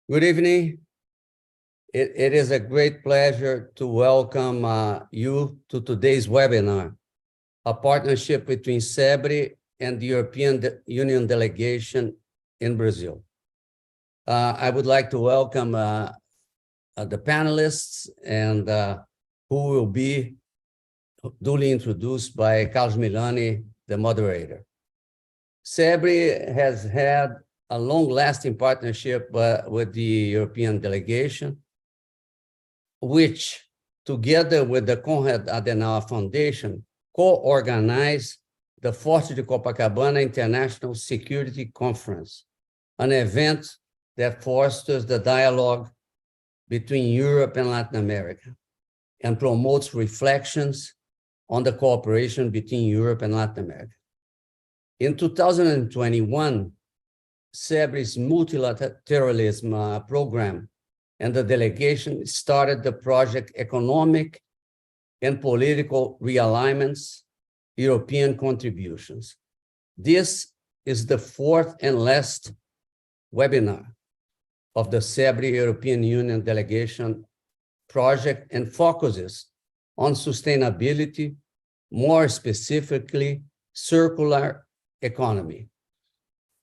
Good evening. It is a great pleasure to welcome you to today's webinar, a partnership between CEBRI and the European Union delegation in Brazil. I would like to welcome the panelists and who will be duly introduced by Carlos Milani, the moderator. CEBRI has had a long-lasting partnership with the European delegation, which, together with the Konrad Adenauer Foundation, co-organized the Forte de Copacabana International Security Conference, an event that fosters the dialogue between Europe and Latin America and promotes reflections on the cooperation between Europe and Latin America. In 2021, CEBRI's multilateralism program and the delegation started the project Economic and Political Realignments, European Contributions. This is the fourth and last webinar of the CEBRI European Union delegation project and focuses on sustainability, more specifically, circular economy.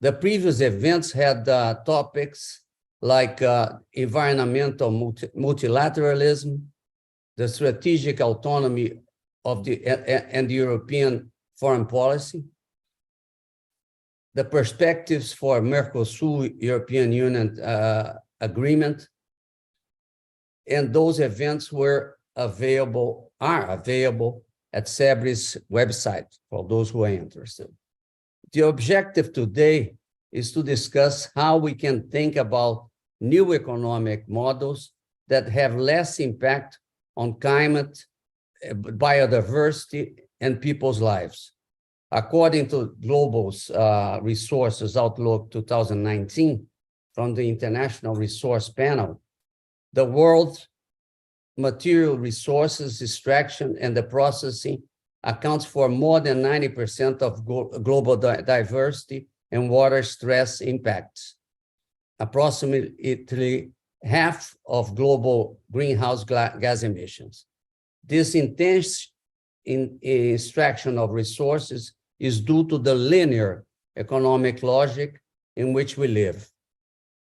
The previous events had topics like environmental multilateralism, the strategic autonomy of the European foreign policy, the perspectives for Mercosur-European Union agreement, and those events are available at CEBRI's website for those who are interested. The objective today is to discuss how we can think about new economic models that have less impact on climate, biodiversity, and people's lives. According to Global's Resources Outlook 2019 from the International Resource Panel, the world's material resources extraction and the processing accounts for more than 90% of global diversity and water stress impacts. Approximately half of global greenhouse gas emissions. This intense extraction of resources is due to the linear economic logic in which we live,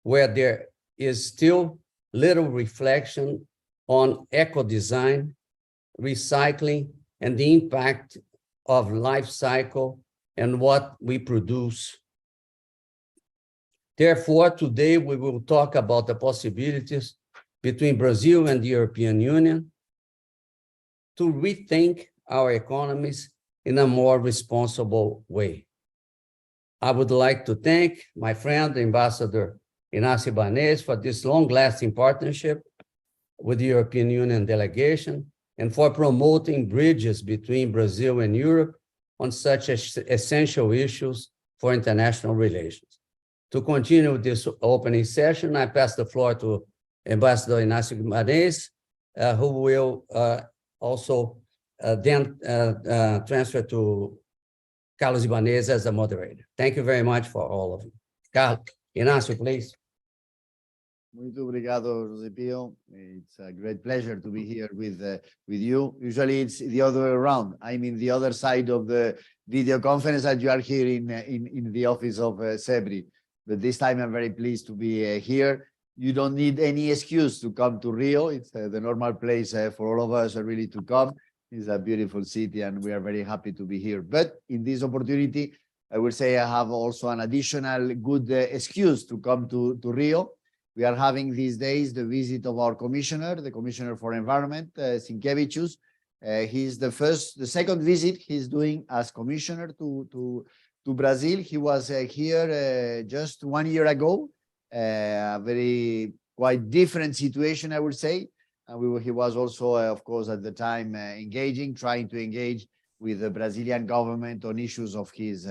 where there is still little reflection on eco-design, recycling, and the impact of life cycle and what we produce. Therefore, today we will talk about the possibilities between Brazil and the European Union to rethink our economies in a more responsible way. I would like to thank my friend, Ambassador Inácio Ibanez, for this long-lasting partnership with the European Union delegation and for promoting bridges between Brazil and Europe on such essential issues for international relations. To continue this opening session, I pass the floor to Ambassador Inácio Ibanez, who will also then transfer to Carlos Ibanez as the moderator. Thank you very much for all of you. Carlos, Inácio, please. Muito obrigado, José Pio. It's a great pleasure to be here with you. Usually it's the other way around. I'm in the other side of the video conference and you are here in the office of CEBRI. But this time I'm very pleased to be here. You don't need any excuse to come to Rio. It's the normal place for all of us really to come. It's a beautiful city and we are very happy to be here. But in this opportunity, I will say I have also an additional good excuse to come to Rio. We are having these days the visit of our commissioner, the Commissioner for Environment, Sinkevicius. He's the second visit he's doing as commissioner to Brazil. He was here just 1 year ago, a very quite different situation, I would say. And he was also, of course, at the time trying to engage with the Brazilian government on issues of his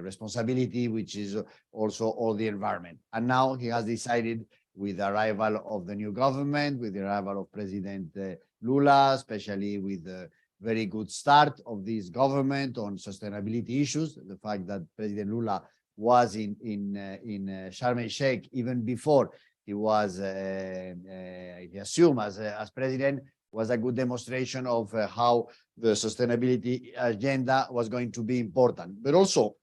responsibility, which is also all the environment. And now he has decided, with the arrival of the new government, with the arrival of President Lula, especially with the very good start of this government on sustainability issues, the fact that President Lula was in Sharm el-Sheikh even before he was he assumed as president, was a good demonstration of how the sustainability agenda was going to be important. But also,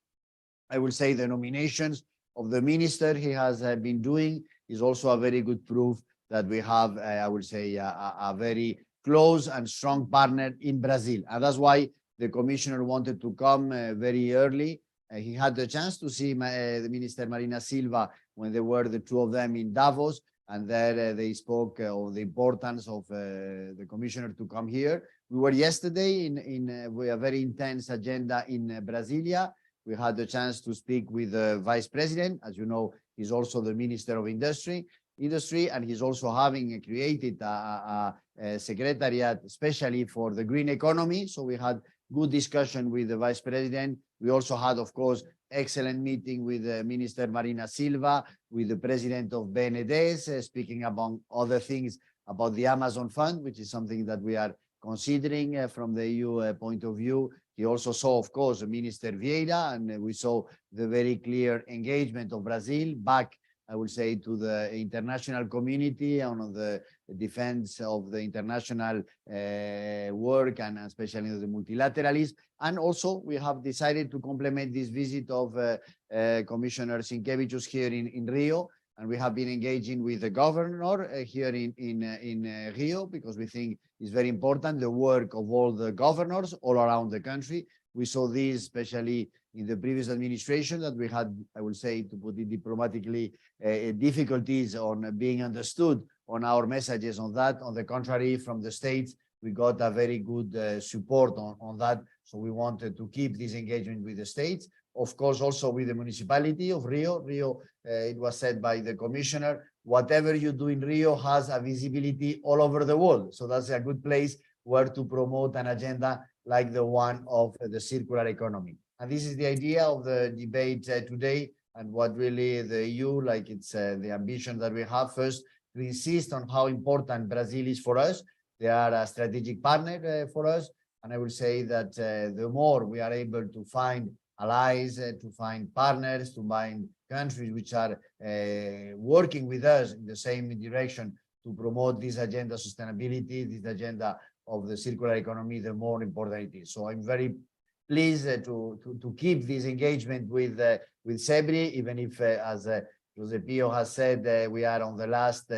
I will say the nominations of the minister he has been doing is also a very good proof that we have, I would say, a very close and strong partner in Brazil. And that's why the commissioner wanted to come very early. He had the chance to see the Minister Marina Silva when they were the two of them in Davos, and there they spoke of the importance of the commissioner to come here. We were yesterday in a very intense agenda in Brasilia. We had the chance to speak with the vice president. As you know, he's also the Minister of Industry, and he's also having created a secretariat especially for the green economy. So we had good discussion with the vice president. We also had, of course, excellent meeting with Minister Marina Silva, with the president of BNDES, speaking among other things about the Amazon Fund, which is something that we are considering from the EU point of view. He also saw, of course, Minister Vieira, and we saw the very clear engagement of Brazil back, I would say, to the international community on the defense of the international work, and especially the multilateralism. And also, we have decided to complement this visit of Commissioner Sinkevičius here in Rio, and we have been engaging with the governor here in Rio, because we think it's very important, the work of all the governors all around the country. We saw this especially in the previous administration, that we had, I will say, to put it diplomatically, difficulties on being understood on our messages on that. On the contrary, from the states, we got a very good support on that. So we wanted to keep this engagement with the states. Of course, also with the municipality of Rio. It was said by the commissioner, whatever you do in Rio has a visibility all over the world. So that's a good place where to promote an agenda like the one of the circular economy. And this is the idea of the debate today, and what really the EU, like it's the ambition that we have, first to insist on how important Brazil is for us. They are a strategic partner for us. And I will say that the more we are able to find allies, to find partners, to find countries which are working with us in the same direction to promote this agenda sustainability, this agenda of the circular economy, the more important it is. So I'm very pleased to keep this engagement with CEBRI, even if, as Jose Pio has said, we are on the last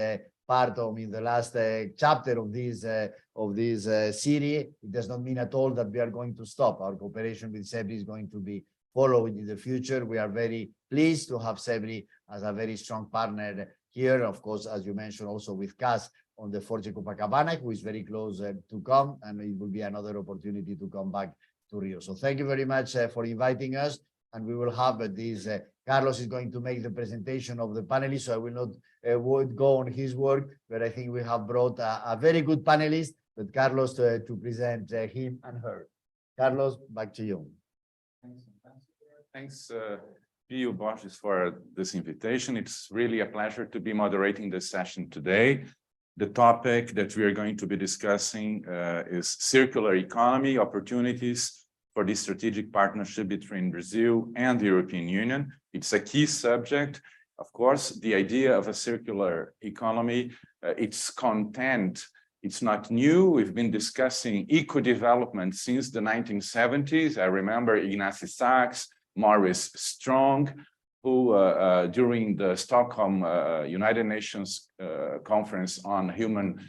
part of the last chapter of this series. It does not mean at all that we are going to stop. Our cooperation with CEBRI is going to be followed in the future. We are very pleased to have CEBRI as a very strong partner here. Of course, as you mentioned, also with CAS on the Forge Copacabana, who is very close to come, and it will be another opportunity to come back to Rio. So thank you very much for inviting us, and we will have this. Carlos is going to make the presentation of the panelists, so I will not would go on his work, but I think we have brought a very good panelist, but Carlos to present him and her. Carlos, back to you. Thanks, Pio Borges, for this invitation. It's really a pleasure to be moderating this session today. The topic that we are going to be discussing is circular economy, opportunities for the strategic partnership between Brazil and the European Union. It's a key subject. Of course, the idea of a circular economy, its content, it's not new. We've been discussing eco-development since the 1970s. I remember Ignacy Sachs, Maurice Strong, who during the Stockholm United Nations Conference on Human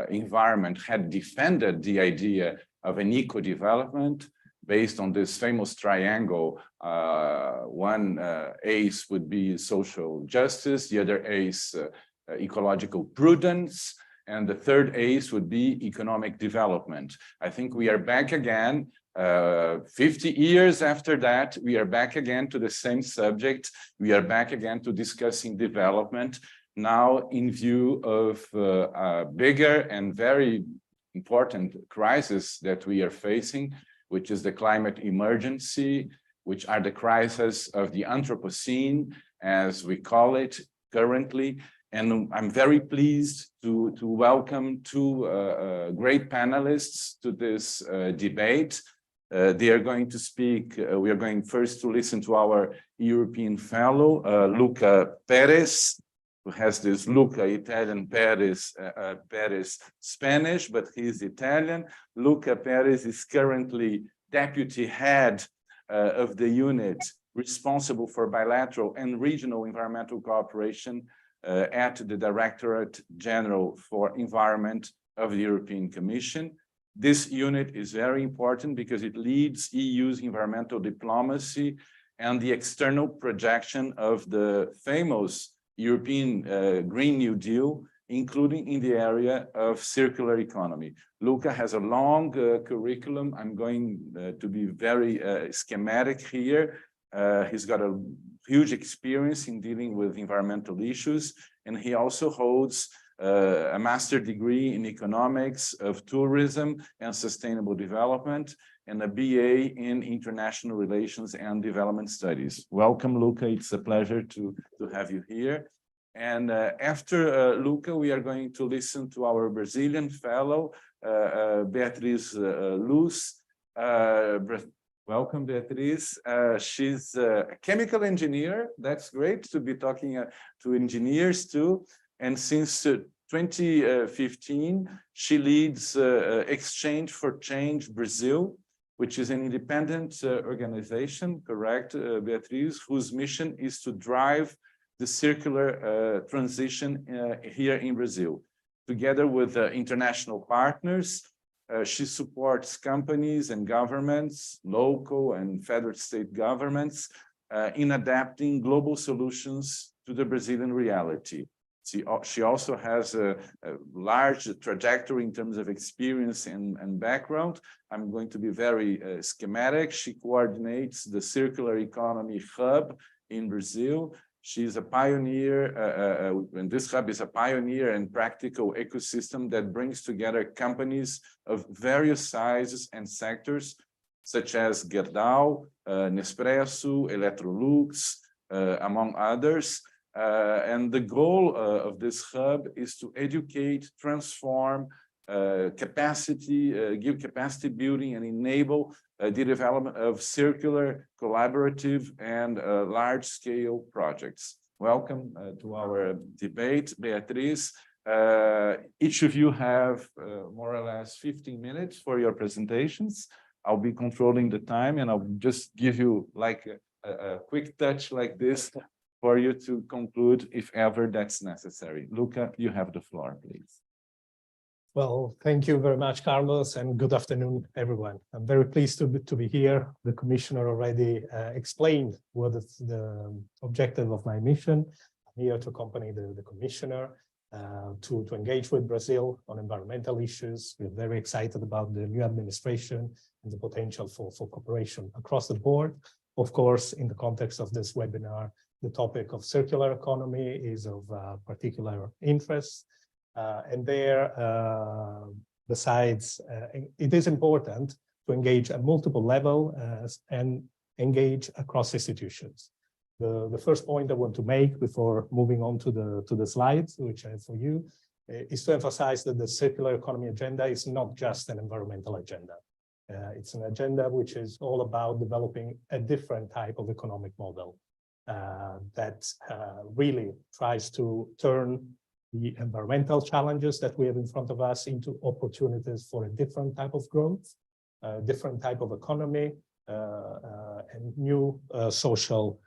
Environment had defended the idea of an eco-development based on this famous triangle. One ace would be social justice, the other ace ecological prudence, and the third ace would be economic development. I think we are back again. 50 years after that, we are back again to the same subject. We are back again to discussing development, now in view of a bigger and very important crisis that we are facing, which is the climate emergency, which are the crises of the Anthropocene, as we call it currently. And I'm very pleased to welcome two great panelists to this debate. They are going to speak. We are going first to listen to our European fellow, Luca Perez, who has this Luca Italian, Perez Spanish, but he's Italian. Luca Perez is currently deputy head of the unit responsible for bilateral and regional environmental cooperation at the Directorate General for Environment of the European Commission. This unit is very important because it leads EU's environmental diplomacy and the external projection of the famous European Green New Deal, including in the area of circular economy. Luca has a long curriculum. I'm going to be very schematic here. He's got a huge experience in dealing with environmental issues, and he also holds a master's degree in economics of tourism and sustainable development, and a BA in international relations and development studies. Welcome, Luca. It's a pleasure to have you here. And after Luca, we are going to listen to our Brazilian fellow, Beatriz Luz. Welcome, Beatriz. She's a chemical engineer. That's great to be talking to engineers too. And since 2015, she leads Exchange for Change Brazil, which is an independent organization, correct, Beatriz, whose mission is to drive the circular transition here in Brazil. Together with international partners, she supports companies and governments, local and federal state governments, in adapting global solutions to the Brazilian reality. She also has a large trajectory in terms of experience and background. I'm going to be very schematic. She coordinates the Circular Economy Hub in Brazil. She's a pioneer, and this hub is a pioneer and practical ecosystem that brings together companies of various sizes and sectors, such as Gerdau, Nespresso, Electrolux, among others. And the goal of this hub is to educate, transform, give capacity building, and enable the development of circular, collaborative, and large-scale projects. Welcome to our debate, Beatriz. Each of you have more or less 15 minutes for your presentations. I'll be controlling the time, and I'll just give you like a quick touch like this for you to conclude if ever that's necessary. Luca, you have the floor, please. Well, thank you very much, Carlos, and good afternoon, everyone. I'm very pleased to be here. The commissioner already explained what is the objective of my mission. I'm here to accompany the commissioner to engage with Brazil on environmental issues. We're very excited about the new administration and the potential for cooperation across the board. Of course, in the context of this webinar, the topic of circular economy is of particular interest. And there, besides, it is important to engage at multiple levels and engage across institutions. The first point I want to make before moving on to the slides, which I have for you, is to emphasize that the circular economy agenda is not just an environmental agenda. It's an agenda which is all about developing a different type of economic model that really tries to turn the environmental challenges that we have in front of us into opportunities for a different type of growth, different type of economy, and new social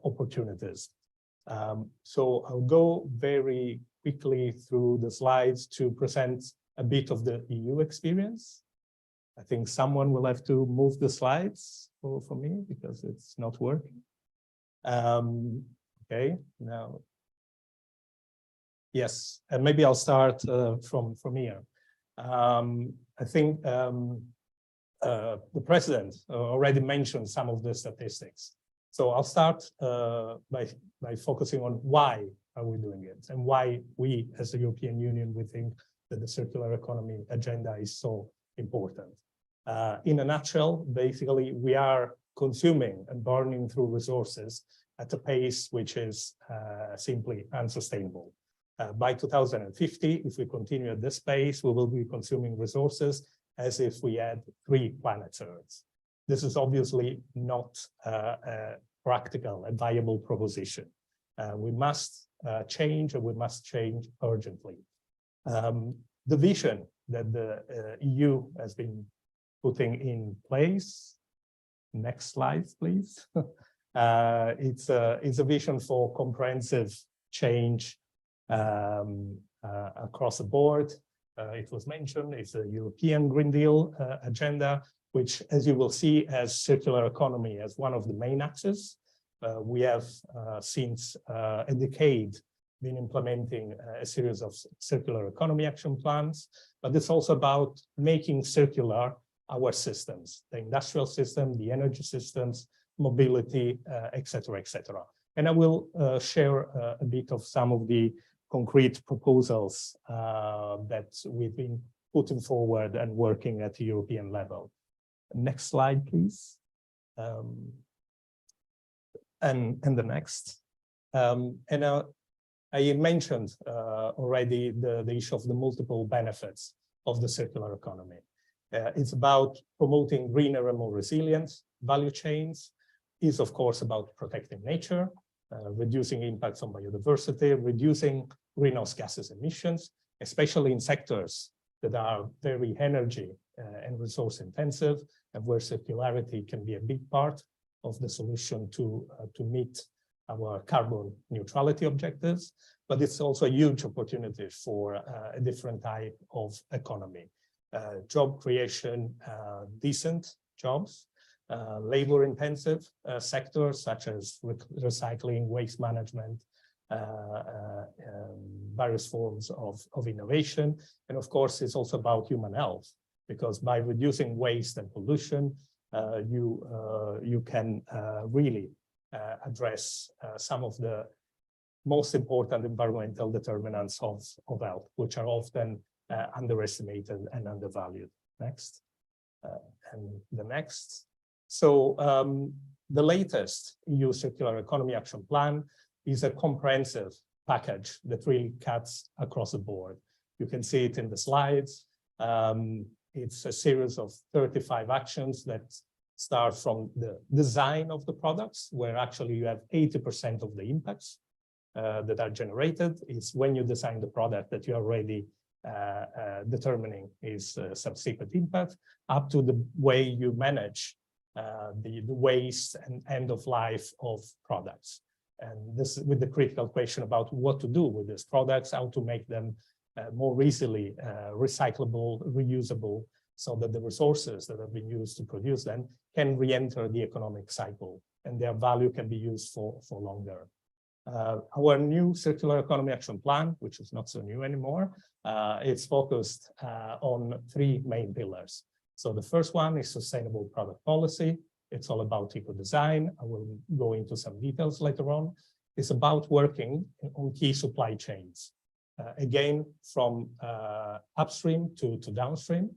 opportunities. So I'll go very quickly through the slides to present a bit of the EU experience. I think someone will have to move the slides for me because it's not working. Okay, now. Yes, and maybe I'll start from here. I think the president already mentioned some of the statistics. So I'll start by focusing on why are we doing it and why we as the European Union, we think that the circular economy agenda is so important. In a nutshell, basically, we are consuming and burning through resources at a pace which is simply unsustainable. By 2050, if we continue at this pace, we will be consuming resources as if we had 3 planets Earth. This is obviously not a practical and viable proposition. We must change, and we must change urgently. The vision that the EU has been putting in place. Next slide, please. It's a vision for comprehensive change across the board. It was mentioned, it's a European Green Deal agenda, which, as you will see, has circular economy as one of the main axes. We have, since a decade, been implementing a series of circular economy action plans, but it's also about making circular our systems, the industrial system, the energy systems, mobility, et cetera, et cetera. And I will share a bit of some of the concrete proposals that we've been putting forward and working at the European level. Next slide, please. And the next. I mentioned already the issue of the multiple benefits of the circular economy. It's about promoting greener and more resilient value chains. It's, of course, about protecting nature, reducing impacts on biodiversity, reducing greenhouse gases emissions, especially in sectors that are very energy and resource intensive, and where circularity can be a big part of the solution to meet our carbon neutrality objectives. But it's also a huge opportunity for a different type of economy. Job creation, decent jobs, labor-intensive sectors such as recycling, waste management, various forms of innovation. And of course, it's also about human health, because by reducing waste and pollution, you can really address some of the most important environmental determinants of health, which are often underestimated and undervalued. Next. And the next. So the latest EU Circular Economy Action Plan is a comprehensive package that really cuts across the board. You can see it in the slides. It's a series of 35 actions that start from the design of the products, where actually you have 80% of the impacts that are generated. It's when you design the product that you're already determining its subsequent impact, up to the way you manage the waste and end of life of products. And this with the critical question about what to do with these products, how to make them more easily recyclable, reusable, so that the resources that have been used to produce them can re-enter the economic cycle and their value can be used for longer. Our new Circular Economy Action Plan, which is not so new anymore, it's focused on three main pillars. So the first one is sustainable product policy. It's all about eco-design. I will go into some details later on. It's about working on key supply chains. Again, from upstream to downstream.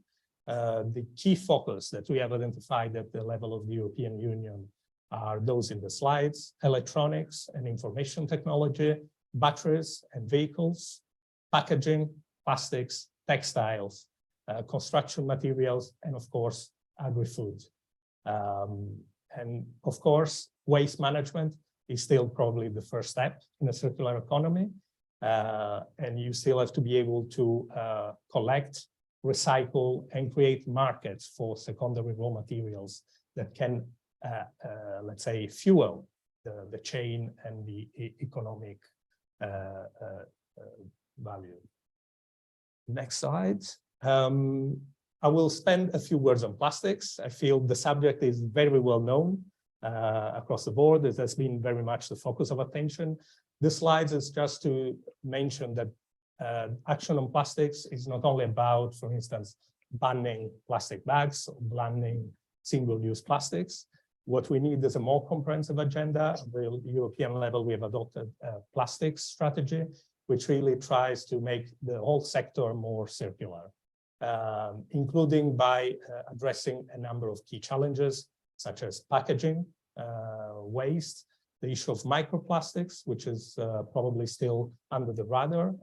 The key focus that we have identified at the level of the European Union are those in the slides: electronics and information technology, batteries and vehicles, packaging, plastics, textiles, construction materials, and of course, agri-food. And of course, waste management is still probably the first step in a circular economy. And you still have to be able to collect, recycle, and create markets for secondary raw materials that can, let's say, fuel the chain and the economic value. Next slide. I will spend a few words on plastics. I feel the subject is very well known across the board. It has been very much the focus of attention. This slide is just to mention that action on plastics is not only about, for instance, banning plastic bags or banning single-use plastics. What we need is a more comprehensive agenda. At the European level, we have adopted a plastics strategy, which really tries to make the whole sector more circular, including by addressing a number of key challenges, such as packaging, waste, the issue of microplastics, which is probably still under the radar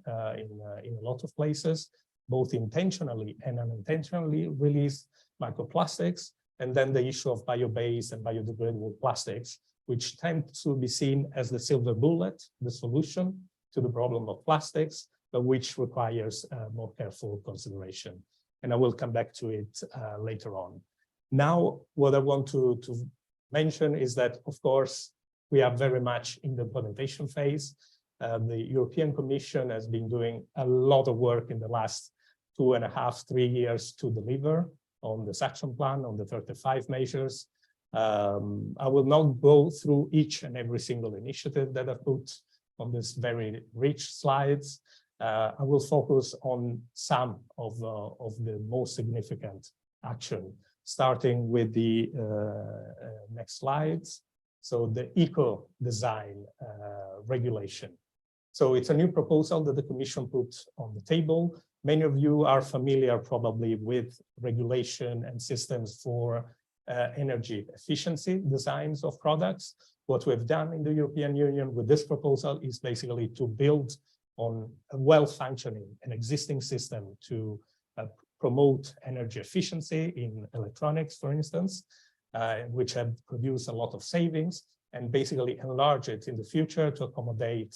in a lot of places, both intentionally and unintentionally released microplastics, and then the issue of bio-based and biodegradable plastics, which tend to be seen as the silver bullet, the solution to the problem of plastics, but which requires more careful consideration. And I will come back to it later on. Now, what I want to mention is that, of course, we are very much in the implementation phase. The European Commission has been doing a lot of work in the last 2.5, 3 years to deliver on this action plan, on the 35 measures. I will not go through each and every single initiative that I put on this very rich slides. I will focus on some of the most significant action, starting with the next slides. So the eco design regulation. So it's a new proposal that the Commission put on the table. Many of you are familiar probably with regulation and systems for energy efficiency designs of products. What we've done in the European Union with this proposal is basically to build on a well-functioning and existing system to promote energy efficiency in electronics, for instance, which have produced a lot of savings, and basically enlarge it in the future to accommodate,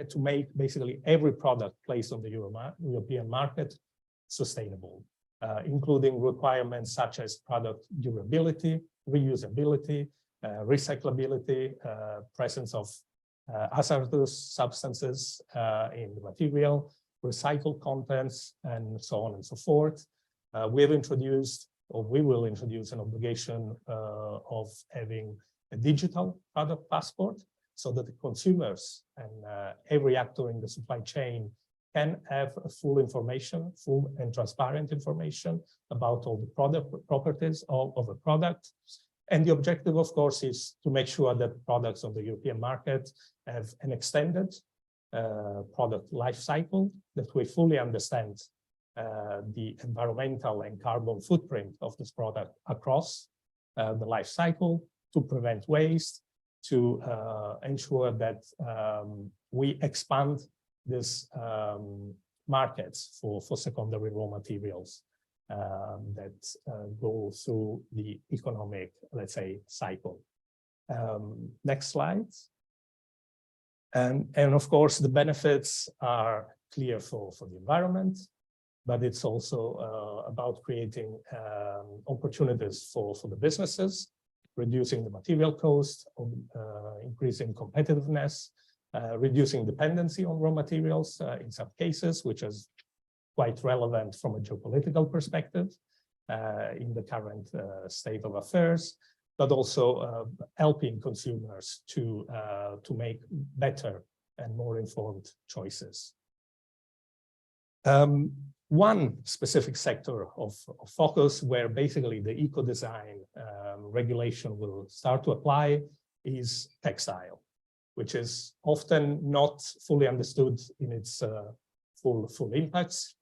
to make basically every product placed on the European market sustainable, including requirements such as product durability, reusability, recyclability, presence of hazardous substances in the material, recycled contents, and so on and so forth. We have introduced, or we will introduce, an obligation of having a digital product passport so that the consumers and every actor in the supply chain can have full information, full and transparent information about all the product properties of a product. And the objective, of course, is to make sure that products on the European market have an extended product life cycle, that we fully understand the environmental and carbon footprint of this product across the life cycle, to prevent waste, to ensure that we expand this markets for secondary raw materials that go through the economic, let's say, cycle. Next slide. And of course, the benefits are clear for the environment, but it's also about creating opportunities for the businesses, reducing the material cost, increasing competitiveness, reducing dependency on raw materials in some cases, which is quite relevant from a geopolitical perspective in the current state of affairs, but also helping consumers to make better and more informed choices. One specific sector of focus where basically the eco-design regulation will start to apply is textile, which is often not fully understood in its full impacts.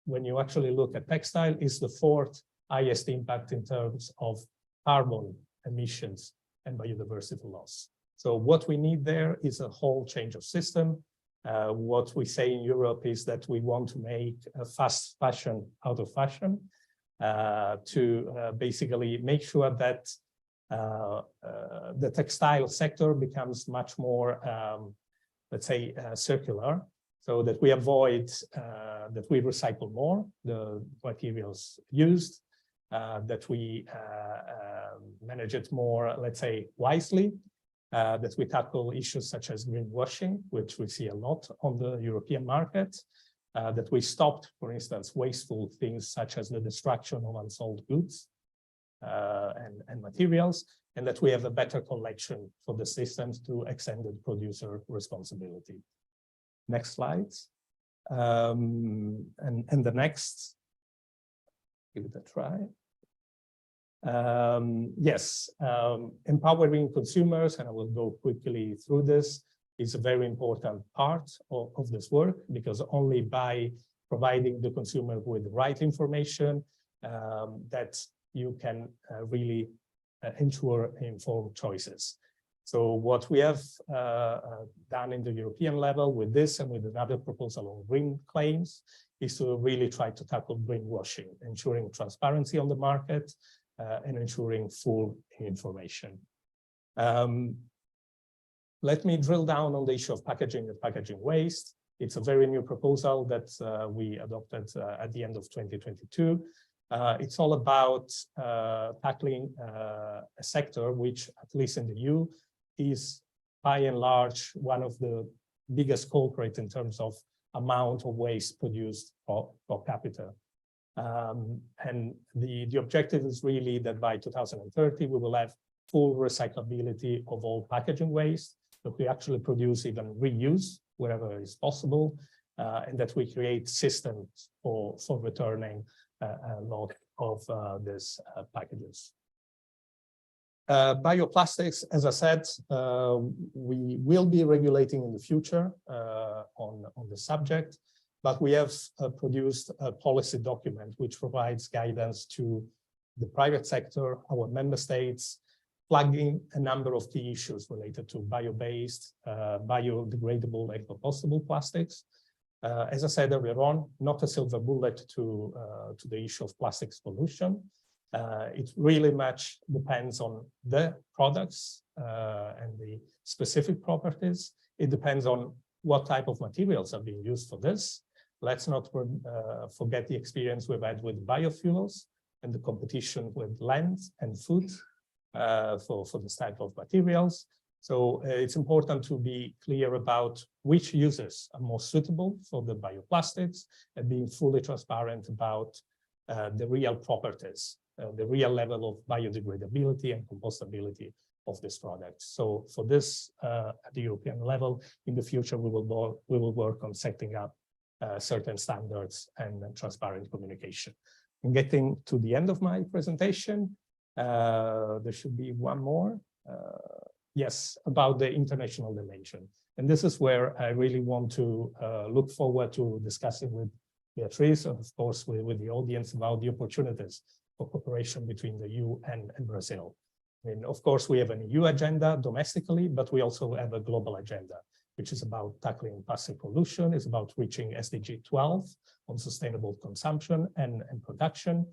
When you actually look at textile, it's the fourth highest impact in terms of carbon emissions and biodiversity loss. So what we need there is a whole change of system. What we say in Europe is that we want to make a fast fashion out of fashion, to basically make sure that the textile sector becomes much more, let's say, circular, so that we avoid, that we recycle more the materials used, that we manage it more, let's say, wisely, that we tackle issues such as greenwashing, which we see a lot on the European market, that we stopped, for instance, wasteful things such as the destruction of unsold goods and materials, and that we have a better collection for the systems to extended producer responsibility. Next slide. And the next, give it a try. Yes, empowering consumers, and I will go quickly through this, is a very important part of this work, because only by providing the consumer with the right information that you can really ensure informed choices. So what we have done in the European level with this and with another proposal on green claims is to really try to tackle greenwashing, ensuring transparency on the market, and ensuring full information. Let me drill down on the issue of packaging and packaging waste. It's a very new proposal that we adopted at the end of 2022. It's all about tackling a sector which, at least in the EU, is by and large one of the biggest culprits in terms of amount of waste produced per capita. And the objective is really that by 2030, we will have full recyclability of all packaging waste, that we actually produce even reuse wherever is possible, and that we create systems for returning a lot of these packages. Bioplastics, as I said, we will be regulating in the future on the subject, but we have produced a policy document which provides guidance to the private sector, our member states, flagging a number of key issues related to bio-based, biodegradable, and compostable plastics. As I said earlier on, not a silver bullet to the issue of plastics pollution. It really much depends on the products and the specific properties. It depends on what type of materials are being used for this. Let's not forget the experience we've had with biofuels and the competition with land and food for this type of materials. So it's important to be clear about which uses are more suitable for the bioplastics and being fully transparent about the real properties, the real level of biodegradability and compostability of this product. So for this, at the European level, in the future, we will work on setting up certain standards and transparent communication. And getting to the end of my presentation, there should be one more. Yes, about the international dimension. And this is where I really want to look forward to discussing with Beatrice, and of course, with the audience about the opportunities for cooperation between the EU and Brazil. I mean, of course, we have an EU agenda domestically, but we also have a global agenda, which is about tackling plastic pollution, is about reaching SDG 12 on sustainable consumption and production.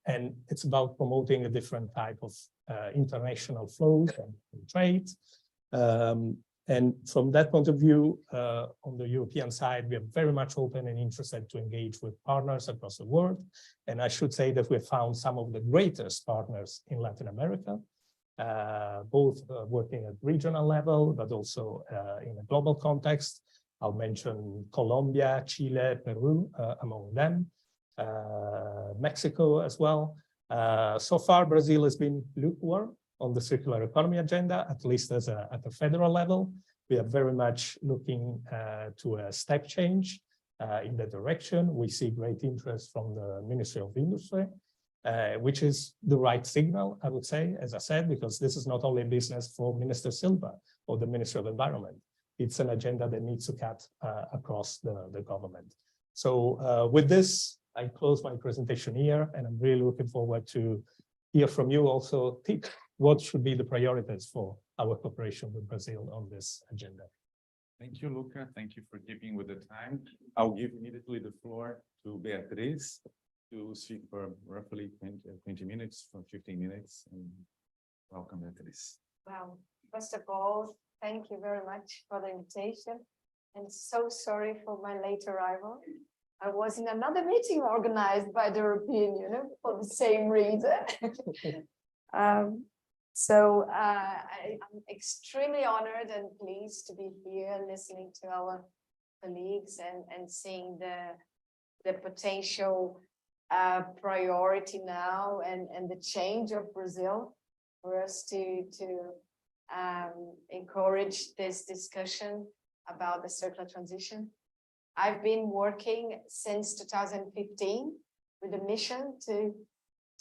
And it's about promoting a different type of international flows and trade. And from that point of view, on the European side, we are very much open and interested to engage with partners across the world. And I should say that we have found some of the greatest partners in Latin America, both working at regional level, but also in a global context. I'll mention Colombia, Chile, Peru, among them. Mexico as well. So far, Brazil has been lukewarm on the circular economy agenda, at least at the federal level. We are very much looking to a step change in that direction. We see great interest from the Ministry of Industry, which is the right signal, I would say, as I said, because this is not only a business for Minister Silva or the Ministry of Environment. It's an agenda that needs to cut across the government. So with this, I close my presentation here, and I'm really looking forward to hear from you also. What should be the priorities for our cooperation with Brazil on this agenda? Thank you, Luca. Thank you for keeping with the time. I'll give immediately the floor to Beatriz to speak for roughly 20 minutes, for 15 minutes. And welcome, Beatriz. Well, first of all, thank you very much for the invitation. And so sorry for my late arrival. I was in another meeting organized by the European Union for the same reason. I'm extremely honored and pleased to be here listening to our colleagues and seeing the potential priority now and the change of Brazil for us to encourage this discussion about the circular transition. I've been working since 2015 with a mission to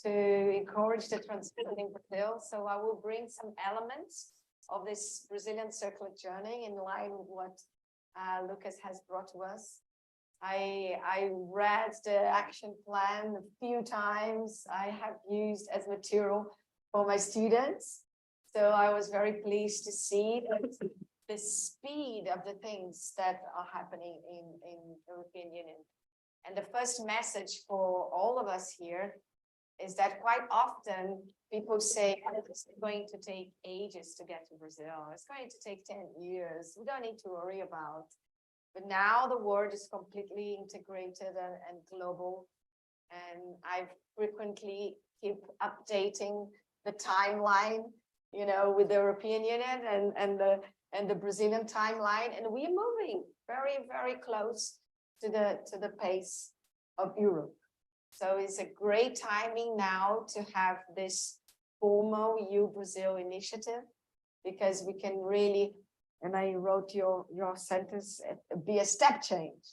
encourage the transition in Brazil. So I will bring some elements of this Brazilian circular journey in line with what Lucas has brought to us. I read the action plan a few times. I have used as material for my students. So I was very pleased to see that the speed of the things that are happening in the European Union. And the first message for all of us here is that quite often people say, oh, it's going to take ages to get to Brazil. It's going to take 10 years. We don't need to worry about. But now the world is completely integrated and global. And I frequently keep updating the timeline, you know, with the European Union and the Brazilian timeline. And we're moving very, very close to the pace of Europe. So it's a great timing now to have this formal EU-Brazil initiative, because we can really, and I wrote your sentence, be a step change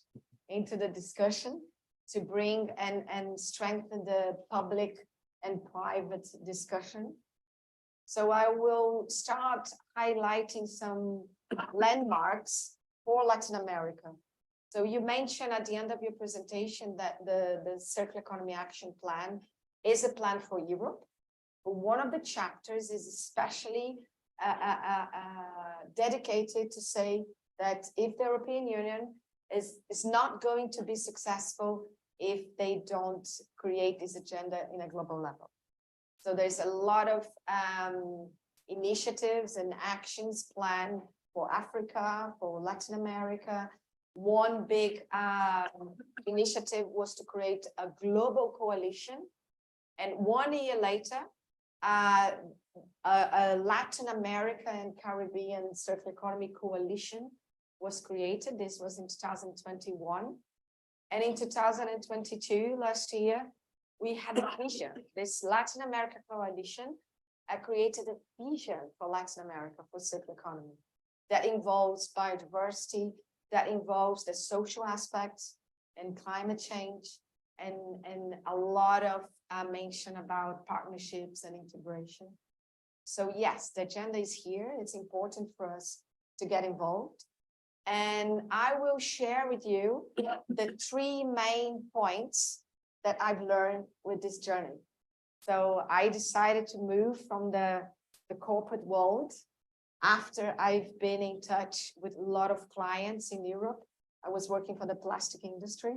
into the discussion to bring and strengthen the public and private discussion. So I will start highlighting some landmarks for Latin America. So you mentioned at the end of your presentation that the Circular Economy Action Plan is a plan for Europe. But one of the chapters is especially dedicated to say that if the European Union is not going to be successful if they don't create this agenda in a global level. So there's a lot of initiatives and actions planned for Africa, for Latin America. One big initiative was to create a global coalition. And 1 year later, a Latin America and Caribbean Circular Economy Coalition was created. This was in 2021. And in 2022, last year, we had a vision. This Latin America Coalition created a vision for Latin America for circular economy that involves biodiversity, that involves the social aspects and climate change, and a lot of mention about partnerships and integration. So yes, the agenda is here. It's important for us to get involved. And I will share with you the 3 main points that I've learned with this journey. So I decided to move from the corporate world after I've been in touch with a lot of clients in Europe. I was working for the plastic industry,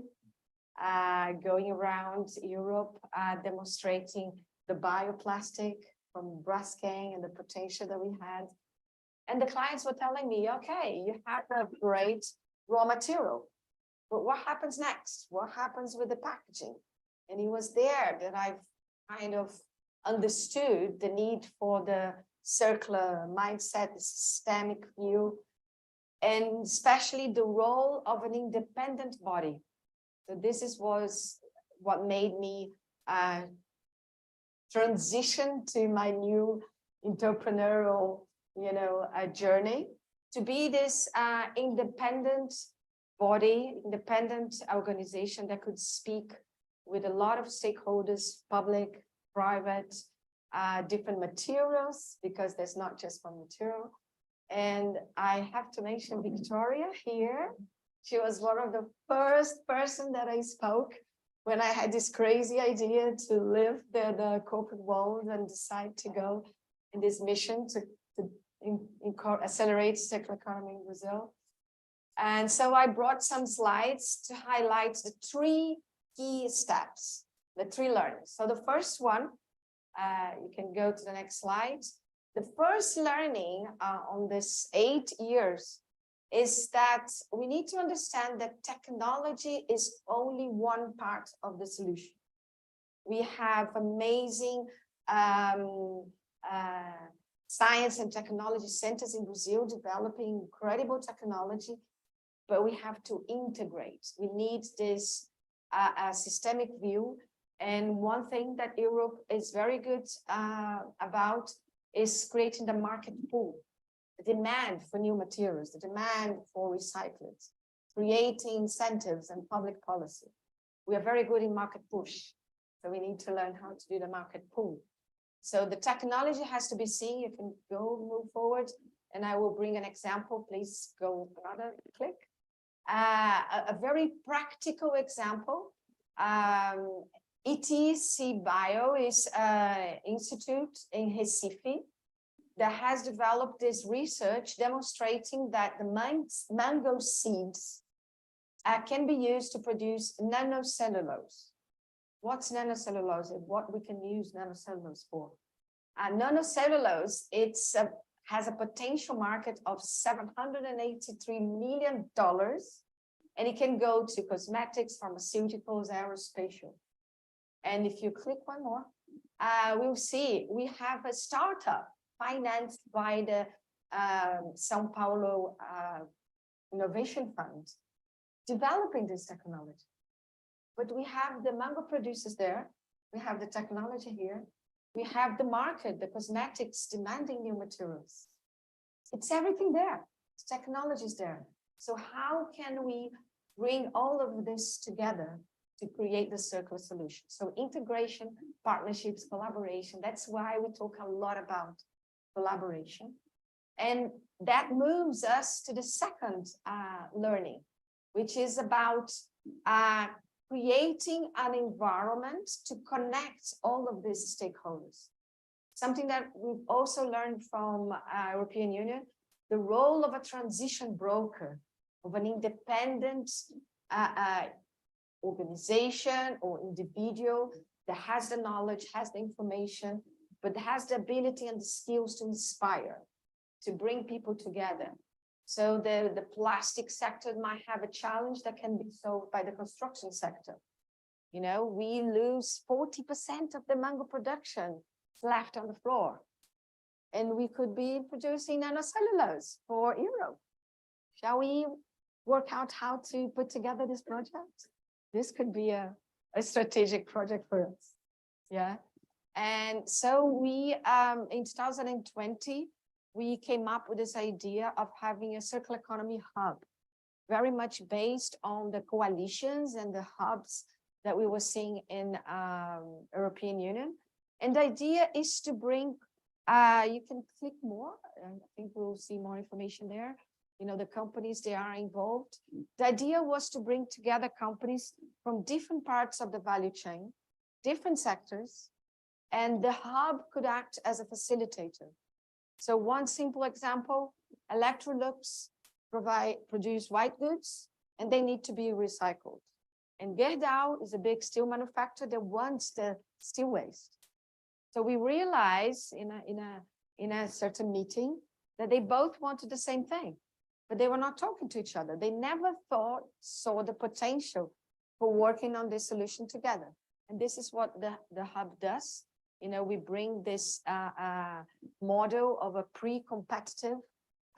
going around Europe, demonstrating the bioplastic from Braskem and the potential that we had. And the clients were telling me, okay, you have a great raw material, but what happens next? What happens with the packaging? And it was there that I've kind of understood the need for the circular mindset, the systemic view, and especially the role of an independent body. So this was what made me transition to my new entrepreneurial, journey, to be this independent body, independent organization that could speak with a lot of stakeholders, public, private, different materials, because there's not just one material. And I have to mention Victoria here. She was one of the first person that I spoke when I had this crazy idea to leave the corporate world and decide to go in this mission to accelerate circular economy in Brazil. And so I brought some slides to highlight the 3 key steps, the 3 learnings. So the first one, you can go to the next slide. The first learning on this 8 years is that we need to understand that technology is only one part of the solution. We have amazing science and technology centers in Brazil developing incredible technology, but we have to integrate. We need this systemic view. And one thing that Europe is very good about is creating the market pool, the demand for new materials, the demand for recyclates, creating incentives and public policy. We are very good in market push, so we need to learn how to do the market pool. So the technology has to be seen. You can move forward, and I will bring an example. Please go another click. A very practical example. ETC Bio is an institute in Recife that has developed this research demonstrating that the mango seeds can be used to produce nanocellulose. what's nanocellulose and what we can use nanocellulose for. Nanocellulose, has a potential market of $783 million, and it can go to cosmetics, pharmaceuticals, aerospatial. And if you click one more, we'll see we have a startup financed by the São Paulo Innovation Fund developing this technology. But we have the mango producers there, we have the technology here, we have the market, the cosmetics demanding new materials. It's everything there, the technology is there. So how can we bring all of this together to create the circular solution? So integration, partnerships, collaboration, that's why we talk a lot about collaboration. And that moves us to the second learning, which is about creating an environment to connect all of these stakeholders. Something that we've also learned from European Union, the role of a transition broker, of an independent organization or individual that has the knowledge, has the information, but has the ability and the skills to inspire, to bring people together. So the plastic sector might have a challenge that can be solved by the construction sector. You know, we lose 40% of the mango production left on the floor. And we could be producing nanocellulose for Europe. Shall we work out how to put together this project? This could be a strategic project for us. Yeah. And so we, in 2020, we came up with this idea of having a circular economy hub, very much based on the coalitions and the hubs that we were seeing in European Union. And the idea is to bring, you can click more, and I think we'll see more information there. You know, the companies, they are involved. The idea was to bring together companies from different parts of the value chain, different sectors, and the hub could act as a facilitator. So one simple example, Electrolux produce white goods, and they need to be recycled. And Gerdau is a big steel manufacturer that wants the steel waste. So we realized in a certain meeting that they both wanted the same thing, but they were not talking to each other. They never saw the potential for working on this solution together. And this is what the hub does. You know, we bring this model of a pre-competitive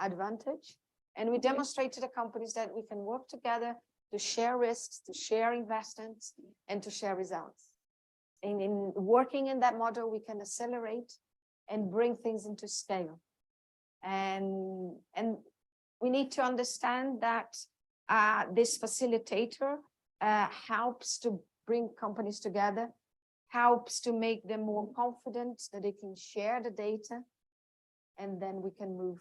advantage, and we demonstrate to the companies that we can work together to share risks, to share investments, and to share results. And in working in that model, we can accelerate and bring things into scale. And we need to understand that this facilitator helps to bring companies together, helps to make them more confident that they can share the data, and then we can move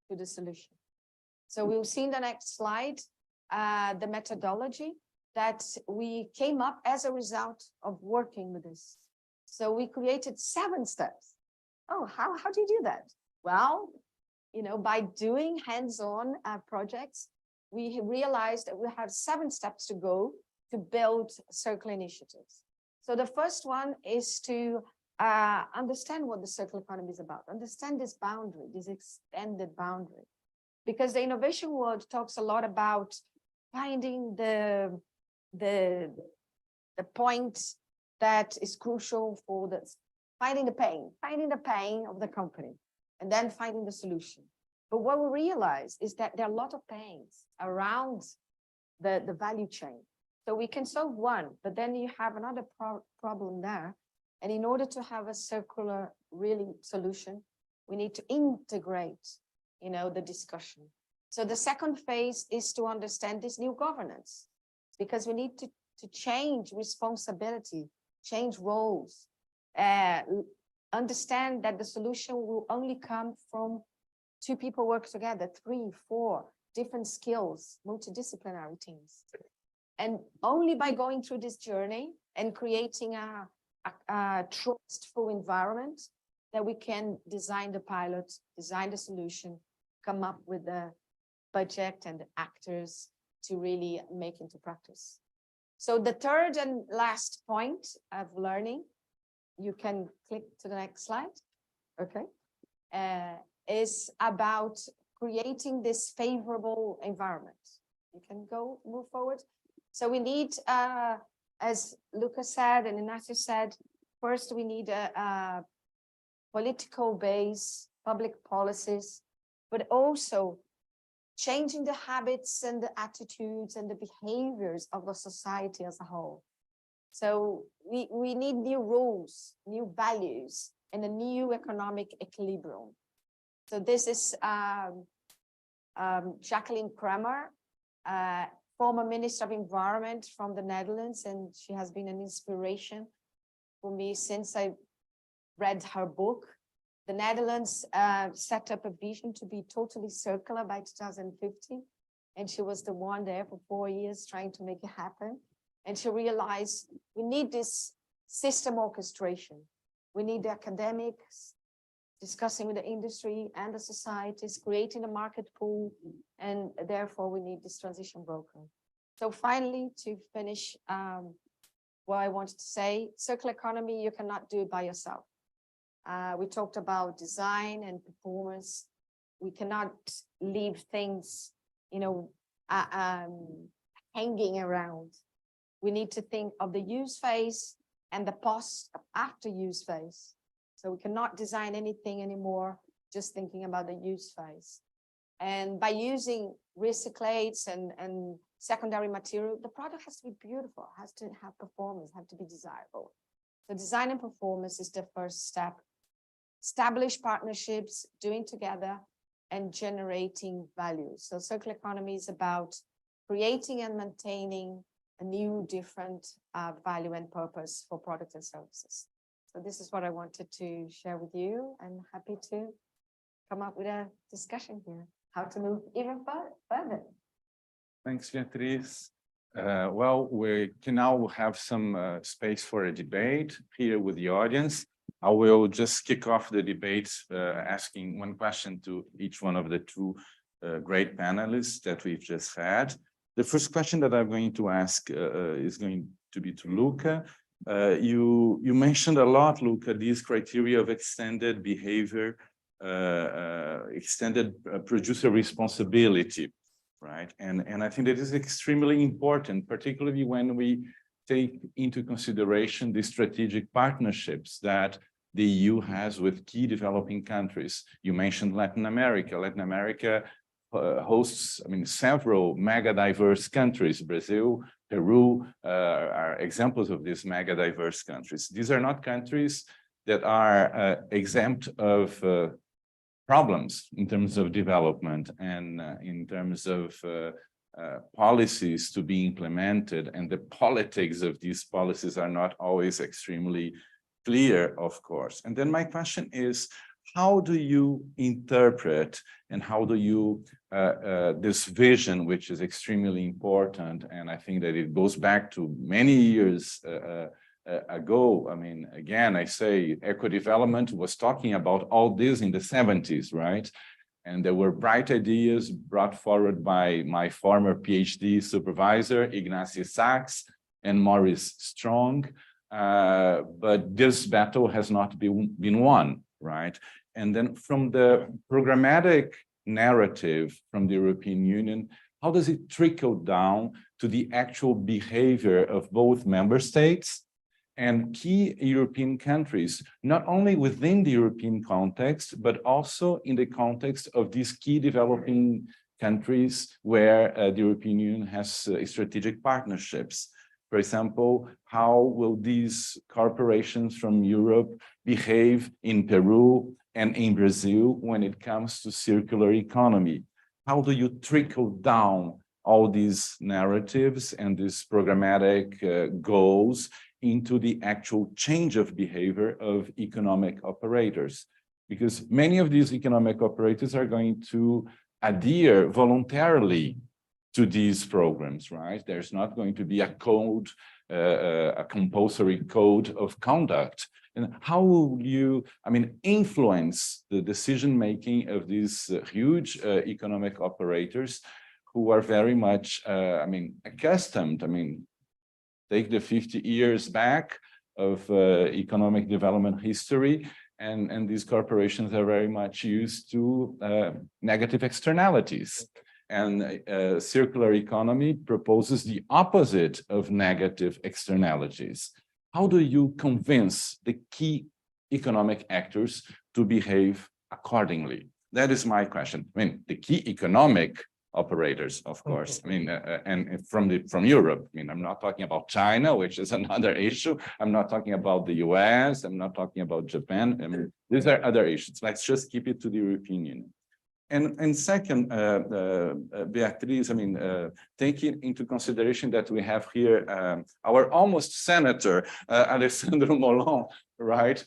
to the solution. So we'll see in the next slide the methodology that we came up as a result of working with this. So we created 7 steps. Oh, how do you do that? Well, you know, by doing hands-on projects, we realized that we have 7 steps to go to build circular initiatives. So the first one is to understand what the circular economy is about, understand this boundary, this extended boundary, because the innovation world talks a lot about finding the point that is crucial for this, finding the pain of the company, and then finding the solution. But what we realize is that there are a lot of pains around the value chain. So we can solve one, but then you have another problem there. And in order to have a circular really solution, we need to integrate, you know, the discussion. So the second phase is to understand this new governance, because we need to change responsibility, change roles, understand that the solution will only come from 2 people work together, 3, 4 different skills, multidisciplinary teams. And only by going through this journey and creating a trustful environment that we can design the pilot, design the solution, come up with the budget and the actors to really make into practice. So the third and last point of learning, you can click to the next slide, okay, is about creating this favorable environment. You can move forward. So we need, as Lucas said and Ignacio said, first we need a political base, public policies, but also changing the habits and the attitudes and the behaviors of the society as a whole. So we need new rules, new values, and a new economic equilibrium. So this is Jacqueline Kramer, former Minister of Environment from the Netherlands, and she has been an inspiration for me since I read her book. The Netherlands set up a vision to be totally circular by 2050, and she was the one there for 4 years trying to make it happen. And she realized we need this system orchestration. We need the academics discussing with the industry and the societies, creating a market pool, and therefore we need this transition broker. So finally, to finish what I wanted to say, circular economy, you cannot do it by yourself. We talked about design and performance. We cannot leave things, hanging around. We need to think of the use phase and the post after use phase. So we cannot design anything anymore, just thinking about the use phase. And by using recyclates and secondary material, the product has to be beautiful, has to have performance, have to be desirable. So design and performance is the first step. Establish partnerships, doing together, and generating value. So circular economy is about creating and maintaining a new, different value and purpose for products and services. So this is what I wanted to share with you, and happy to come up with a discussion here, how to move even further. Thanks, Beatriz. Well, we can now have some space for a debate here with the audience. I will just kick off the debate asking one question to each one of the two great panelists that we've just had. The first question that I'm going to ask is going to be to Luca. You mentioned a lot, Luca, these criteria of extended behavior, extended producer responsibility, right? And I think that is extremely important, particularly when we take into consideration the strategic partnerships that the EU has with key developing countries. You mentioned Latin America. Latin America hosts, several mega diverse countries. Brazil, Peru are examples of these mega diverse countries. These are not countries that are exempt of problems in terms of development and in terms of policies to be implemented, and the politics of these policies are not always extremely clear, of course. And then my question is, how do you interpret and how do you this vision, which is extremely important, and I think that it goes back to many years ago. Again, I say eco-development was talking about all this in the 70s, right? And there were bright ideas brought forward by my former PhD supervisor, Ignacio Sachs and Maurice Strong. But this battle has not been won, right? And then from the programmatic narrative from the European Union, how does it trickle down to the actual behavior of both member states and key European countries, not only within the European context, but also in the context of these key developing countries where the European Union has strategic partnerships? For example, how will these corporations from Europe behave in Peru and in Brazil when it comes to circular economy? How do you trickle down all these narratives and these programmatic goals into the actual change of behavior of economic operators? Because many of these economic operators are going to adhere voluntarily to these programs, right? There's not going to be a code, a compulsory code of conduct. And how will you, influence the decision-making of these huge economic operators who are very much, accustomed, take the 50 years back of economic development history, and these corporations are very much used to negative externalities. And circular economy proposes the opposite of negative externalities. How do you convince the key economic actors to behave accordingly? That is my question. I mean, the key economic operators, of course, I mean, and from Europe. I mean, I'm not talking about China, which is another issue. I'm not talking about the US. I'm not talking about Japan. I mean, these are other issues. Let's just keep it to the European Union. And second, Beatriz, I mean, taking into consideration that we have here our almost senator, Alessandro Molon, right,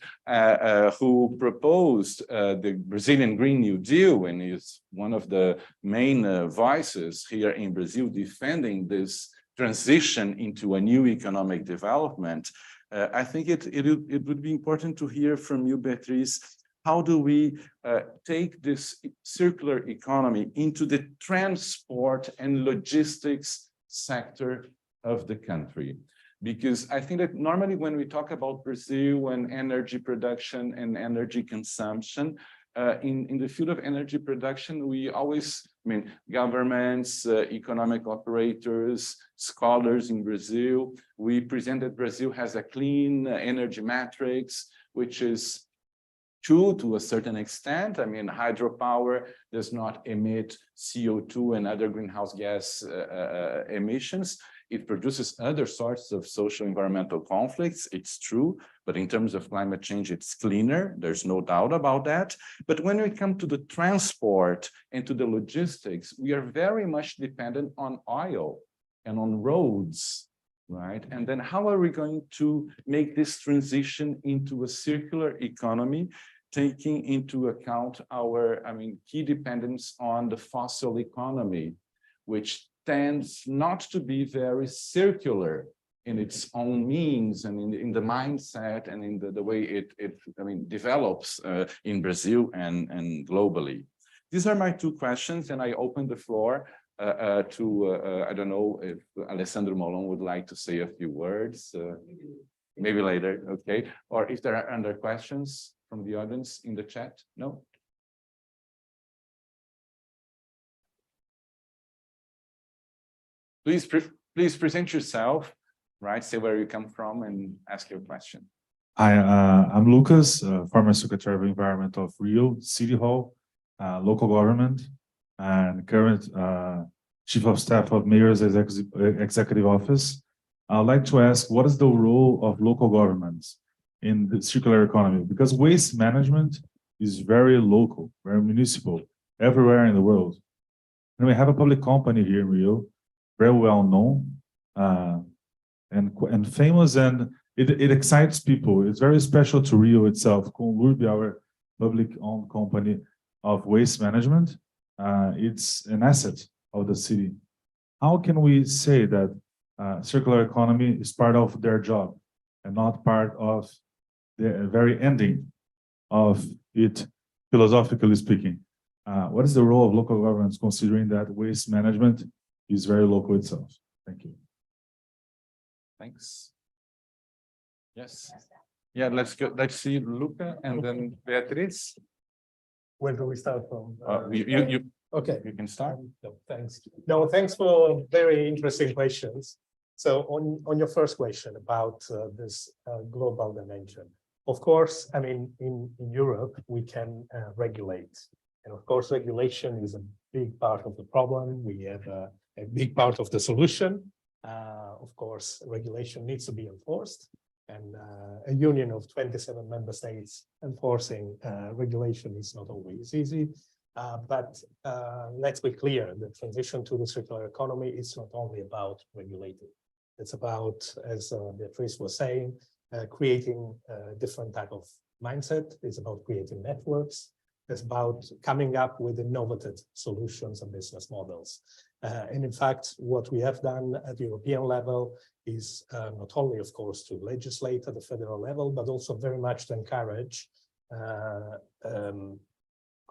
who proposed the Brazilian Green New Deal and is one of the main voices here in Brazil defending this transition into a new economic development. I think it would be important to hear from you, Beatriz. How do we take this circular economy into the transport and logistics sector of the country? Because I think that normally when we talk about Brazil and energy production and energy consumption, in the field of energy production, we always, I mean, governments, economic operators, scholars in Brazil, we present that Brazil has a clean energy matrix, which is true to a certain extent. I mean, hydropower does not emit CO2 and other greenhouse gas emissions. It produces other sorts of social environmental conflicts, it's true, but in terms of climate change, it's cleaner, there's no doubt about that. But when we come to the transport and to the logistics, we are very much dependent on oil and on roads, right? And then how are we going to make this transition into a circular economy, taking into account our, I mean, key dependence on the fossil economy, which tends not to be very circular in its own means and in the mindset and in the way it I mean, develops in Brazil and globally. These are my two questions, and I open the floor to, I don't know if Alessandro Molon would like to say a few words, maybe later, okay? Or if there are other questions from the audience in the chat, no? Please present yourself, right? Say where you come from and ask your question. Hi, I'm Lucas, former Secretary of Environment of Rio City Hall, local government, and current Chief of Staff of Mayor's Executive Office. I'd like to ask, what is the role of local governments in the circular economy? Because waste management is very local, very municipal, everywhere in the world. And we have a public company here in Rio, very well known and famous, and it excites people. It's very special to Rio itself. Conlubi, our public-owned company of waste management, it's an asset of the city. How can we say that circular economy is part of their job and not part of the very ending of it, philosophically speaking? What is the role of local governments considering that waste management is very local itself? Thank you. Thanks. Yes. Yeah, let's go. Let's see Luca and then Beatriz. Where do we start from? Okay. You can start. No, thanks. No, thanks for very interesting questions. So on your first question about this global dimension, of course, I mean, in Europe, we can regulate. And of course, regulation is a big part of the problem. We have a big part of the solution. Of course, regulation needs to be enforced. And a union of 27 member states enforcing regulation is not always easy. But let's be clear, the transition to the circular economy is not only about regulating. It's about, as Beatriz was saying, creating a different type of mindset. It's about creating networks. It's about coming up with innovative solutions and business models. And in fact, what we have done at the European level is not only, of course, to legislate at the federal level, but also very much to encourage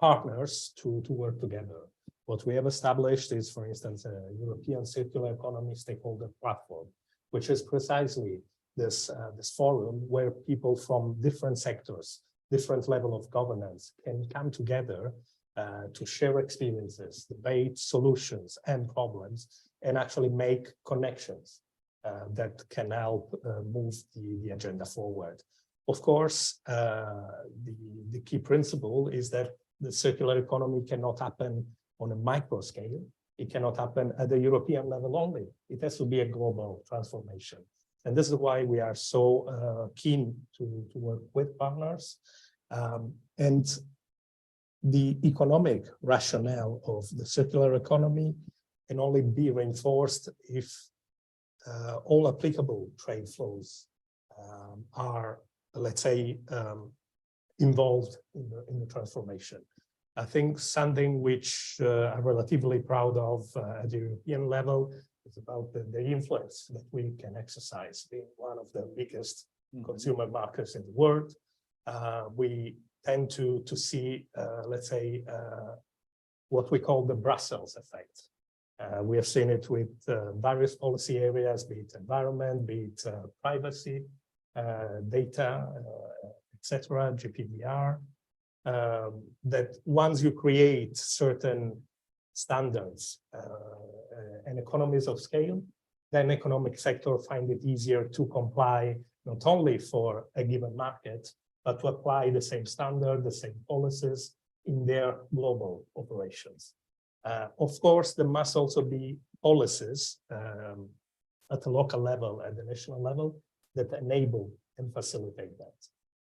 partners to work together. What we have established is, for instance, a European circular economy stakeholder platform, which is precisely this forum where people from different sectors, different level of governance can come together to share experiences, debate solutions and problems, and actually make connections that can help move the agenda forward. Of course, the key principle is that the circular economy cannot happen on a micro scale. It cannot happen at the European level only. It has to be a global transformation. And this is why we are so keen to work with partners. And the economic rationale of the circular economy can only be reinforced if all applicable trade flows are, let's say, involved in the transformation. I think something which I'm relatively proud of at the European level is about the influence that we can exercise, being one of the biggest consumer markets in the world. We tend to see, let's say, what we call the Brussels effect. We have seen it with various policy areas, be it environment, be it privacy, data, etc., GDPR, that once you create certain standards and economies of scale, then economic sector find it easier to comply not only for a given market, but to apply the same standard, the same policies in their global operations. Of course, there must also be policies at the local level, at the national level, that enable and facilitate that.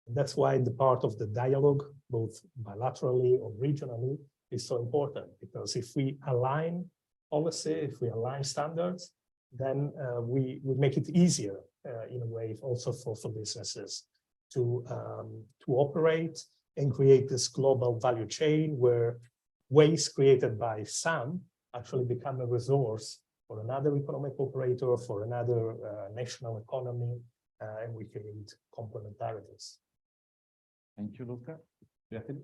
And that's why the part of the dialogue, both bilaterally or regionally, is so important, because if we align policy, if we align standards, then we make it easier in a way also for businesses to operate and create this global value chain where waste created by some actually become a resource for another economic operator, for another national economy, and we create complementarities. Thank you, Luca. Beatriz?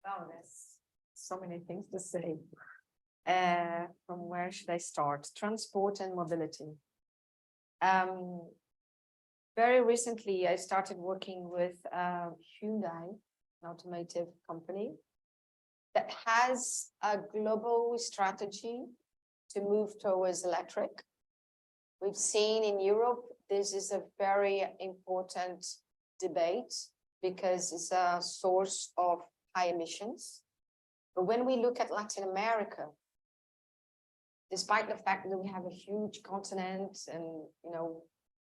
Wow, there's so many things to say. From where should I start? Transport and mobility. Very recently, I started working with Hyundai, an automotive company, that has a global strategy to move towards electric. We've seen in Europe, this is a very important debate because it's a source of high emissions. But when we look at Latin America, despite the fact that we have a huge continent and, you know,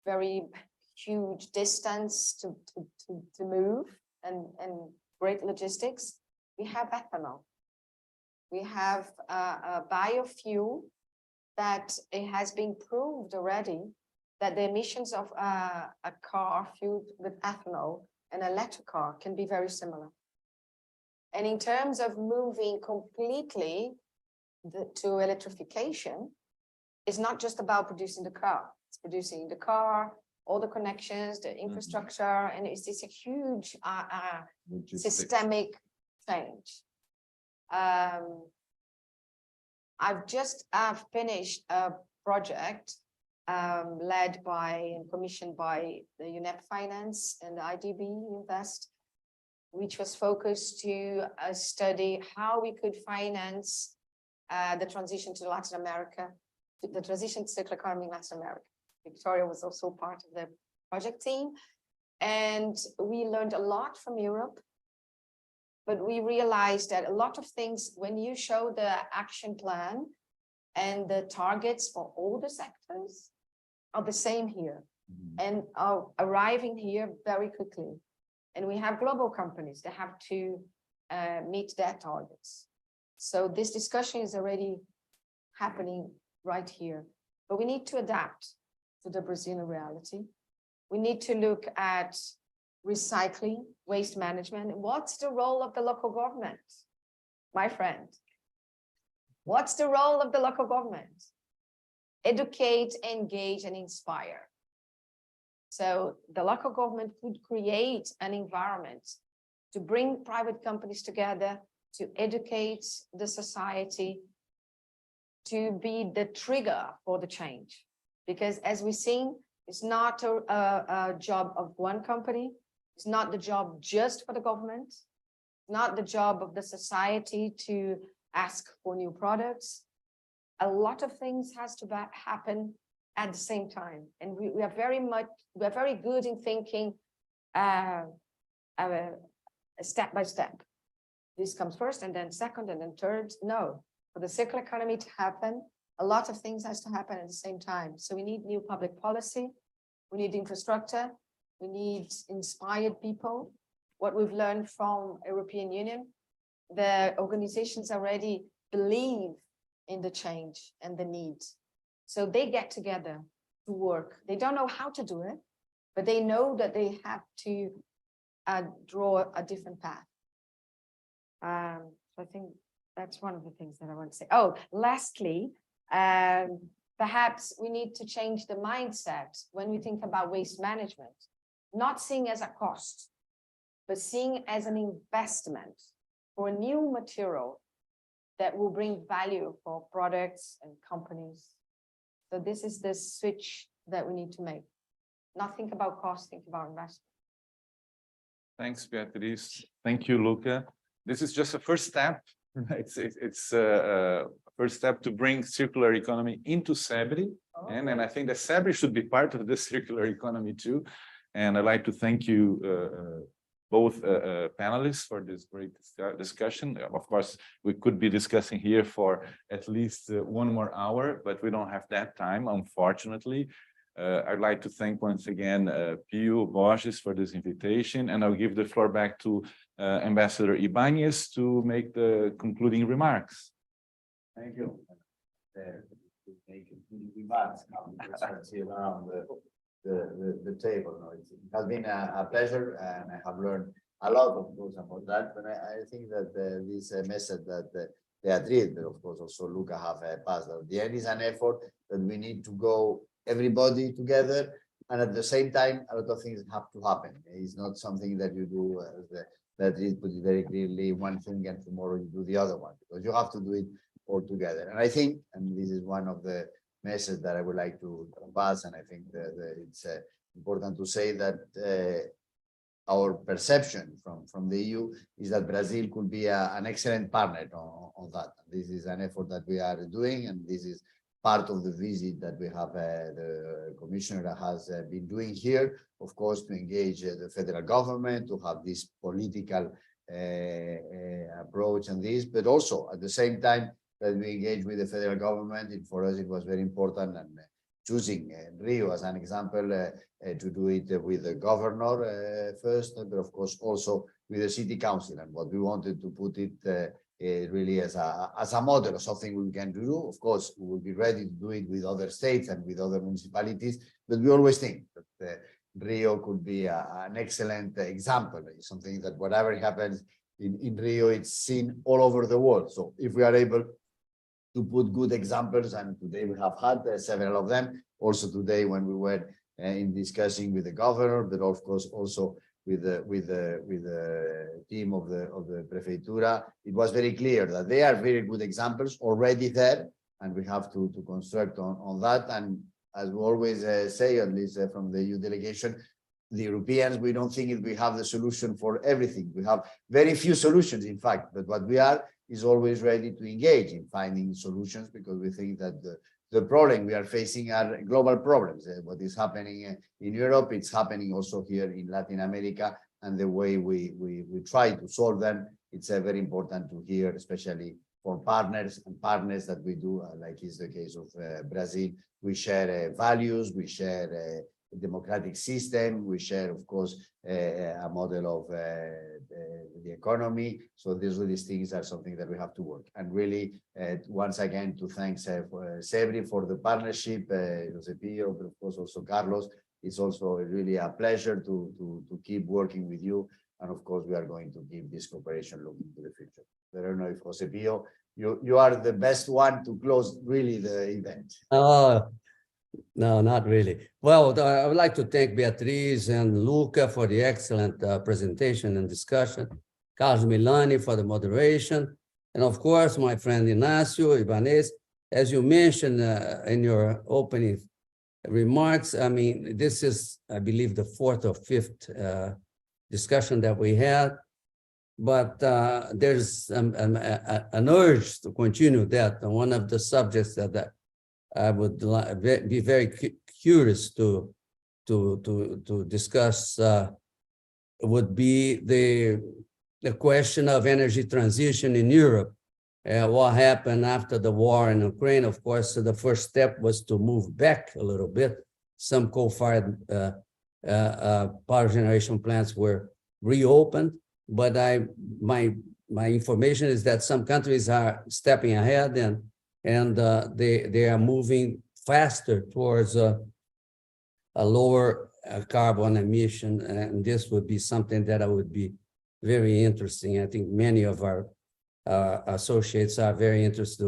very huge distance to move and great logistics, we have ethanol. We have a biofuel that it has been proved already that the emissions of a car fueled with ethanol and an electric car can be very similar. And in terms of moving completely to electrification, it's not just about producing the car. It's producing the car, all the connections, the infrastructure, and it's a huge systemic change. I've just finished a project led by and commissioned by the UNEP Finance and the IDB Invest, which was focused to study how we could finance the transition to Latin America, the transition to circular economy in Latin America. Victoria was also part of the project team. And we learned a lot from Europe, but we realized that a lot of things, when you show the action plan and the targets for all the sectors are the same here and are arriving here very quickly. And we have global companies that have to meet their targets. So this discussion is already happening right here, but we need to adapt to the Brazilian reality. We need to look at recycling, waste management. What's the role of the local government, my friend? What's the role of the local government? Educate, engage, and inspire. So the local government could create an environment to bring private companies together, to educate the society, to be the trigger for the change. Because as we've seen, it's not a job of one company. It's not the job just for the government. It's not the job of the society to ask for new products. A lot of things has to happen at the same time. And we are very good in thinking step by step. This comes first and then second and then third. No, for the circular economy to happen, a lot of things has to happen at the same time. So we need new public policy. We need infrastructure. We need inspired people. What we've learned from European Union, the organizations already believe in the change and the need. So they get together to work. They don't know how to do it, but they know that they have to draw a different path. So I think that's one of the things that I want to say. Oh, lastly, perhaps we need to change the mindset when we think about waste management, not seeing as a cost, but seeing as an investment for a new material that will bring value for products and companies. So this is the switch that we need to make. Not think about cost, think about investment. Thanks, Beatriz. Thank you, Luca. This is just a first step. It's a first step to bring circular economy into CEBRI. And I think that CEBRI should be part of this circular economy too. And I'd like to thank you, both panelists, for this great discussion. Of course, we could be discussing here for at least 1 more hour, but we don't have that time, unfortunately. I'd like to thank once again Pio Borges for this invitation, and I'll give the floor back to Ambassador Ibanez to make the concluding remarks. Thank you. Make remarks around the table. No, it has been a pleasure, and I have learned a lot, of course, about that. But I think that this message that Beatriz, but of course also Luca, have passed at the end is an effort that we need to go everybody together, and at the same time a lot of things have to happen. It's not something that you do that is put it very clearly one thing and tomorrow you do the other one, because you have to do it all together. And I think, and this is one of the messages that I would like to pass, and I think that it's important to say that our perception from the EU is that Brazil could be an excellent partner on that. This is an effort that we are doing, and this is part of the visit that we have, the commissioner has been doing here, of course, to engage the federal government, to have this political approach and this, but also at the same time that we engage with the federal government. For us, it was very important, and choosing Rio as an example to do it with the governor first, but of course also with the city council. And what we wanted to put it really as a model of something we can do. Of course, we will be ready to do it with other states and with other municipalities, but we always think that Rio could be an excellent example. It's something that whatever happens in Rio, it's seen all over the world. So if we are able to put good examples, and today we have had several of them, also today when we were in discussing with the governor, but of course also with the team of the Prefeitura, it was very clear that they are very good examples already there, and we have to construct on that. And as we always say, at least from the EU delegation, the Europeans, we don't think we have the solution for everything. We have very few solutions, in fact, but what we are is always ready to engage in finding solutions, because we think that the problem we are facing are global problems. What is happening in Europe, it's happening also here in Latin America, and the way we try to solve them, it's very important to hear, especially for partners that we do, like is the case of Brazil. We share values, we share a democratic system, we share, of course, a model of the economy. So these things are something that we have to work. And really, once again, to thank CEBRI for the partnership, Jose Pio, but of course also Carlos. It's also really a pleasure to keep working with you. And of course, we are going to keep this cooperation looking to the future. I don't know if Jose Pio, you are the best one to close really the event. No, not really. Well, I would like to thank Beatriz and Luca for the excellent presentation and discussion, Carlos Milani for the moderation, and of course, my friend Inácio Ibanez. As you mentioned in your opening remarks. I mean, this is, I believe, the fourth or fifth discussion that we had. But there's an urge to continue that. And one of the subjects that I would be very curious to discuss would be the question of energy transition in Europe. What happened after the war in Ukraine? Of course, the first step was to move back a little bit. Some coal-fired power generation plants were reopened, but my information is that some countries are stepping ahead and they are moving faster towards a lower carbon emission, and this would be something that would be very interesting. I think many of our associates are very interested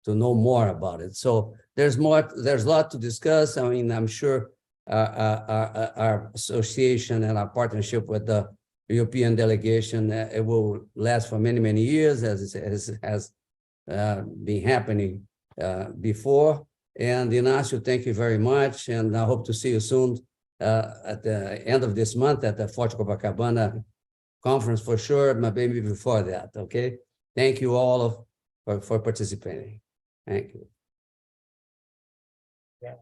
to know more about it. So there's a lot to discuss. I mean, I'm sure our association and our partnership with the European delegation, it will last for many, many years, as it has been happening before. And Inácio, thank you very much. And I hope to see you soon at the end of this month at the Forte Copacabana conference for sure, but maybe before that, okay? Thank you all for participating. Thank you. Yeah.